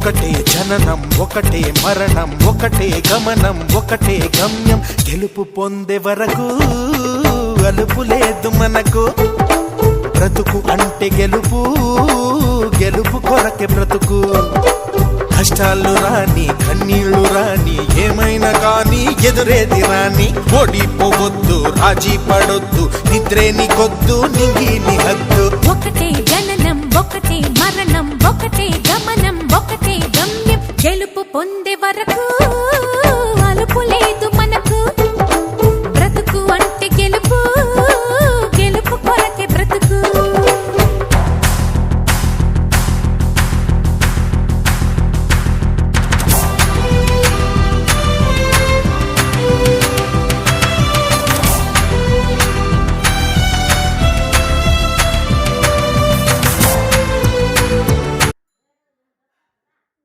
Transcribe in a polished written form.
ఒకటే జననం ఒకటే మరణం ఒకటే గమనం ఒకటే గమ్యం గెలుపు పొందే వరకు అలుపు లేదు మనకు బ్రతుకు అంటే గెలుపు గెలుపు కొరకే బ్రతుకు కష్టాలు రాని కన్నీళ్లు రాని ఏమైనా కానీ ఎదురేది రాని ఓడిపోవద్దు రాజీ పడొద్దు నిద్రే నీకొద్దు నింగి నీ హద్దు ఒకటే జననం ఒకటే మరణం ఒకటే గమనం ఒకటే గమ్యం గెలుపు పొందే వరకు